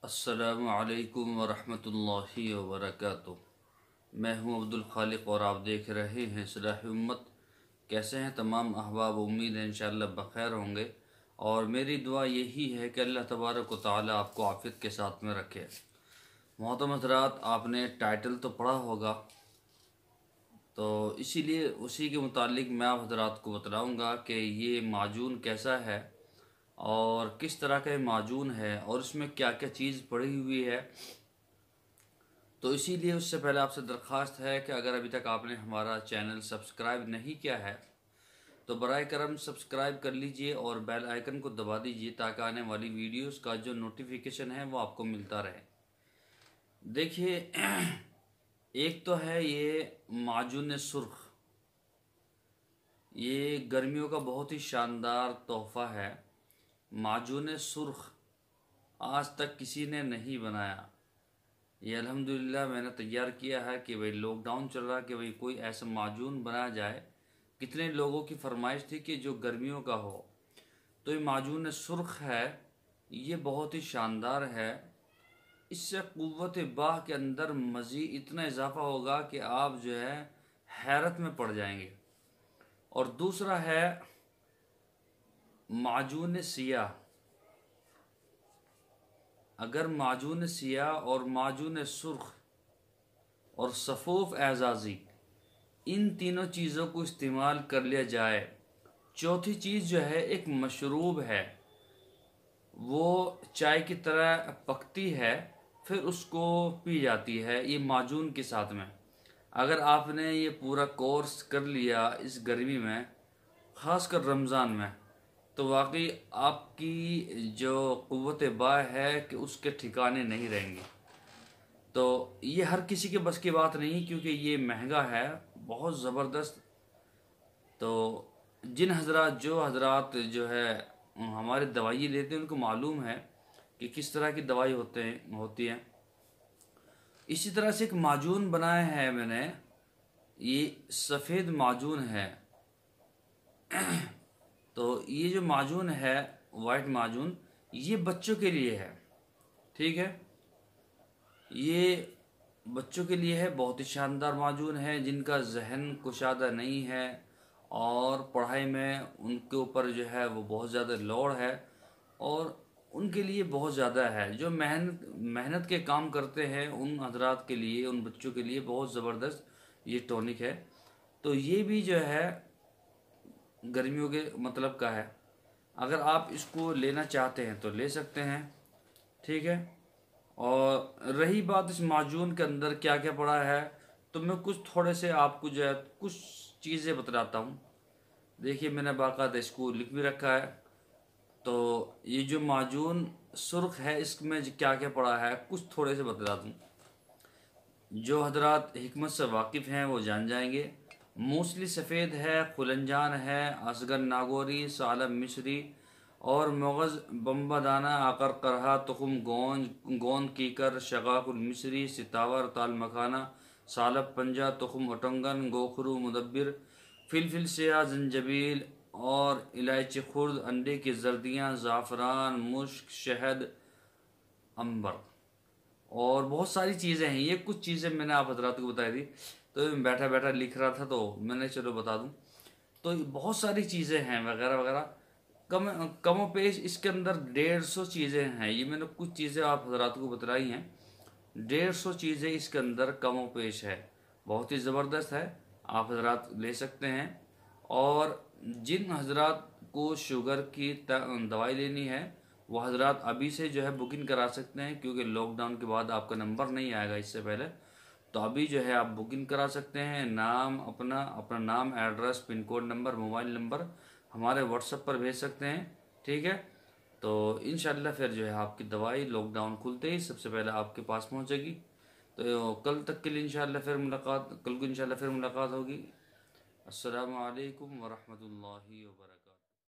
अस्सलामु अलैकुम वरहमतुल्लाहि वबरकातुह। मैं हूं अब्दुल खालिक और आप देख रहे हैं इस्लाही उम्मत। कैसे हैं तमाम अहबाब? उम्मीद है इंशाअल्लाह बखैर होंगे और मेरी दुआ यही है कि अल्लाह तबारक व तआला आपको आफियत के साथ में रखे। मोहतरम हज़रात, आपने टाइटल तो पढ़ा होगा, तो इसीलिए उसी के मुतालिक मैं आप हज़रात को बतलाऊँगा कि ये माजून कैसा है और किस तरह का ये माजून है और इसमें क्या क्या चीज़ पड़ी हुई है। तो इसीलिए उससे पहले आपसे दरख्वास्त है कि अगर अभी तक आपने हमारा चैनल सब्सक्राइब नहीं किया है तो बराए करम सब्सक्राइब कर लीजिए और बेल आइकन को दबा दीजिए ताकि आने वाली वीडियोस का जो नोटिफिकेशन है वो आपको मिलता रहे। देखिए, एक तो है ये माजून सुर्ख। ये गर्मियों का बहुत ही शानदार तोहफ़ा है। माजून सुर्ख आज तक किसी ने नहीं बनाया। ये अल्हम्दुलिल्लाह मैंने तैयार किया है कि भाई लॉकडाउन चल रहा है कि भाई कोई ऐसा माजून बनाया जाए। कितने लोगों की फरमाइश थी कि जो गर्मियों का हो, तो ये माजून सुर्ख है। ये बहुत ही शानदार है। इससे क़ुव्वत बाह के अंदर मज़ीद इतना इजाफा होगा कि आप जो है हैरत में पड़ जाएंगे। और दूसरा है माजून सियाह। अगर माजून सियाह और माजून सुर्ख और सफ़ूफ़ एजाज़ी इन तीनों चीज़ों को इस्तेमाल कर लिया जाए, चौथी चीज़ जो है एक मशरूब है, वो चाय की तरह पकती है फिर उसको पी जाती है ये माजून के साथ में। अगर आपने ये पूरा कोर्स कर लिया इस गर्मी में, ख़ासकर रमज़ान में, तो वाकई आपकी जो क़ुव्वत बाह है कि उसके ठिकाने नहीं रहेंगे। तो ये हर किसी के बस की बात नहीं, क्योंकि ये महंगा है बहुत ज़बरदस्त। तो जिन हजरात जो है हमारी दवाई लेते हैं उनको मालूम है कि किस तरह की दवाई होती है। इसी तरह से एक माजून बनाया है मैंने, ये सफ़ेद माजून है। तो ये जो माजून है वाइट माजून, ये बच्चों के लिए है। ठीक है, ये बच्चों के लिए है। बहुत ही शानदार माजून है। जिनका जहन कुशादा नहीं है और पढ़ाई में उनके ऊपर जो है वो बहुत ज़्यादा लोड है, और उनके लिए बहुत ज़्यादा है। जो मेहनत के काम करते हैं उन हजरात के लिए, उन बच्चों के लिए बहुत ज़बरदस्त ये टॉनिक है। तो ये भी जो है गर्मियों के मतलब का है। अगर आप इसको लेना चाहते हैं तो ले सकते हैं। ठीक है। और रही बात इस माजून के अंदर क्या क्या पड़ा है, तो मैं कुछ थोड़े से आपको जो है कुछ चीज़ें बतलाता हूँ। देखिए, मैंने बाकायदा इसको लिख भी रखा है। तो ये जो माजून सुर्ख है इसमें क्या क्या पड़ा है कुछ थोड़े से बतला दूँ। जो हजरात हिकमत से वाकिफ़ हैं वो जान जाएंगे। मूसली सफ़ेद है, खुलंजान है, असगर नागौरी, सालब मिस्री और मगज़ बम्बादाना, आकर करहा, तुखम गोंद कीकर, शगाकुल मिस्री, सितावर, ताल मखाना, सालब पंजा, तुखम ओटंगन, गोखरू मुदब्बिर, फिलफिल सिया, जंजबील और इलायची खुर्द, अंडे की जर्दियाँ, ज़ाफ़रान, मुश्क, शहद, अंबर और बहुत सारी चीज़ें हैं। ये कुछ चीज़ें मैंने आप हजरात को बताई थी, तो बैठा बैठा लिख रहा था तो मैंने चलो बता दूं। तो बहुत सारी चीज़ें हैं वगैरह वगैरह। कमो पेश इसके अंदर 150 चीज़ें हैं। ये मैंने कुछ चीज़ें आप हजरात को बतलाई हैं। 150 चीज़ें इसके अंदर कमो पेश है। बहुत ही ज़बरदस्त है, आप हजरात ले सकते हैं। और जिन हजरात को शुगर की दवाई लेनी है वो हजरात अभी से जो है बुकिंग करा सकते हैं, क्योंकि लॉकडाउन के बाद आपका नंबर नहीं आएगा इससे पहले। तो अभी जो है आप बुकिंग करा सकते हैं। नाम अपना अपना नाम, address, pin code number, mobile number हमारे व्हाट्सएप पर भेज सकते हैं। ठीक है। तो इंशाल्लाह फिर जो है आपकी दवाई लॉकडाउन खुलते ही सबसे पहले आपके पास पहुंचेगी। तो कल तक के लिए इंशाल्लाह फिर मुलाकात, कल को इंशाल्लाह फिर मुलाकात होगी। अस्सलामु अलैकुम वरहमतुल्लाहि वबरकातुहू।